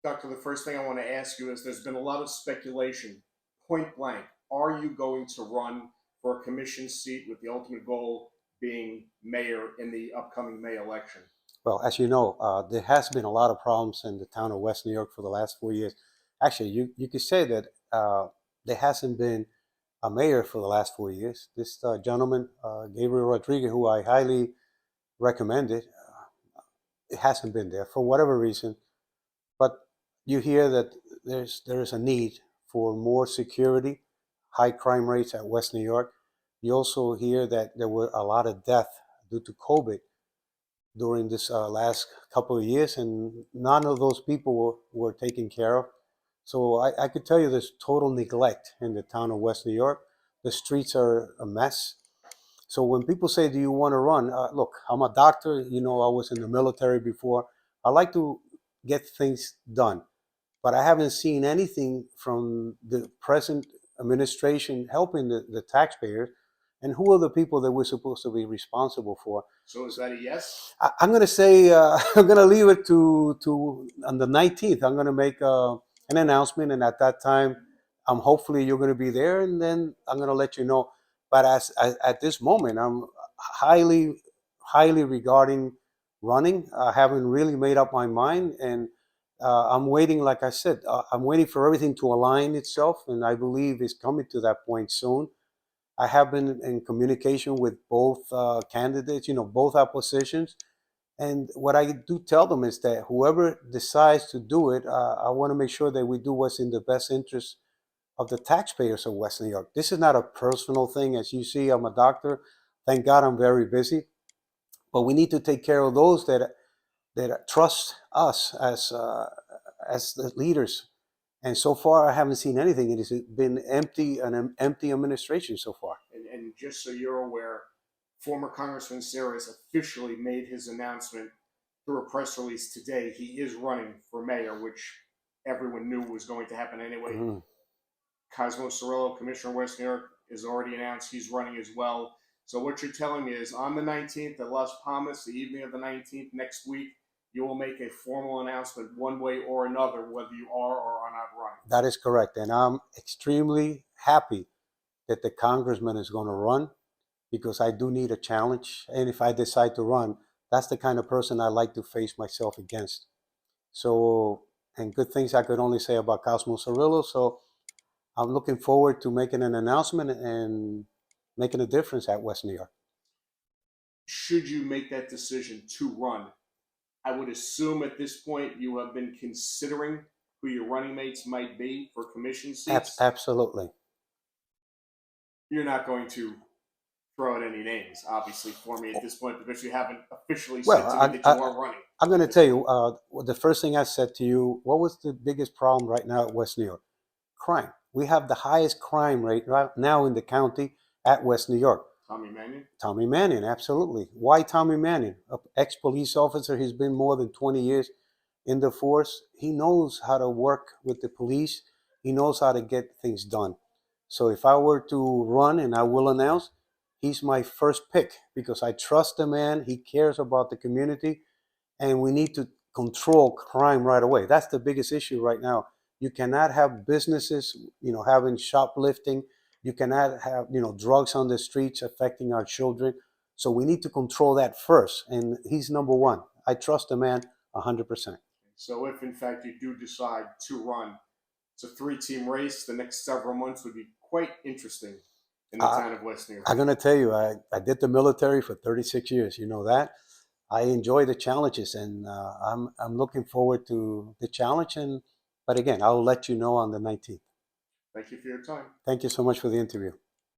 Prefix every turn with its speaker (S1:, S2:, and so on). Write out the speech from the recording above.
S1: Doctor, the first thing I want to ask you is there's been a lot of speculation, point blank. Are you going to run for a commission seat with the ultimate goal being mayor in the upcoming May election?
S2: Well, as you know, there has been a lot of problems in the town of West New York for the last 4 years. Actually, you could say that there hasn't been a mayor for the last 4 years. This gentleman, Gabriel Rodriguez, who I highly recommended, it hasn't been there for whatever reason. But you hear that there is a need for more security, high crime rates at West New York. You also hear that there were a lot of death due to COVID during this last couple of years, and none of those people were taken care of. So I could tell you there's total neglect in the town of West New York. The streets are a mess. So when people say, "Do you want to run?" Look, I'm a doctor. You know, I was in the military before. I like to get things done, but I haven't seen anything from the present administration helping the taxpayers. And who are the people that we're supposed to be responsible for?
S1: So is that a yes?
S2: I'm going to say I'm going to leave it to on the 19th. I'm going to make an announcement, and at that time, hopefully you're going to be there, and then I'm going to let you know. But as at this moment, I'm highly regarding running. I haven't really made up my mind, and I'm waiting. Like I said, I'm waiting for everything to align itself, and I believe it's coming to that point soon. I have been in communication with both candidates, both oppositions. And what I do tell them is that whoever decides to do it, I want to make sure that we do what's in the best interest of the taxpayers of West New York. This is not a personal thing. As you see, I'm a doctor. Thank God I'm very busy. But we need to take care of those that trust us as the leaders. And so far, I haven't seen anything. It has been an empty administration so far.
S1: And just so you're aware, former Congressman Cires officially made his announcement through a press release today. He is running for mayor, which everyone knew was going to happen anyway. Mm-hmm. Cosmo Cirillo, Commissioner of West New York, is already announced he's running as well. So what you're telling me is on the 19th at Las Palmas, the evening of the 19th, next week, you will make a formal announcement one way or another, whether you are or are not running.
S2: That is correct. And I'm extremely happy that the congressman is going to run, because I do need a challenge. And if I decide to run, that's the kind of person I like to face myself against. So, and good things I could only say about Cosmo Cirillo. So I'm looking forward to making an announcement and making a difference at West New York.
S1: Should you make that decision to run, I would assume at this point you have been considering who your running mates might be for commission seats.
S2: Absolutely.
S1: You're not going to throw out any names, obviously, for me at this point, because you haven't officially said to me that you are running.
S2: I'm going to tell you, the first thing I said to you, what was the biggest problem right now at West New York? Crime. We have the highest crime rate right now in the county at West New York.
S1: Tommy Mannion?
S2: Tommy Mannion, absolutely. Why Tommy Mannion? An ex-police officer. He's been more than 20 years in the force. He knows how to work with the police. He knows how to get things done. So if I were to run, and I will announce, he's my first pick, because I trust the man. He cares about the community, and we need to control crime right away. That's the biggest issue right now. You cannot have businesses, having shoplifting. You cannot have, drugs on the streets affecting our children. So we need to control that first, and he's number one. I trust the man 100%.
S1: So if, in fact, you do decide to run, it's a three-team race. The next several months would be quite interesting in the town of West New York.
S2: I'm going to tell you, I did the military for 36 years. You know that. I enjoy the challenges, and I'm looking forward to the challenge. But again, I'll let you know on the 19th.
S1: Thank you for your time.
S2: Thank you so much for the interview.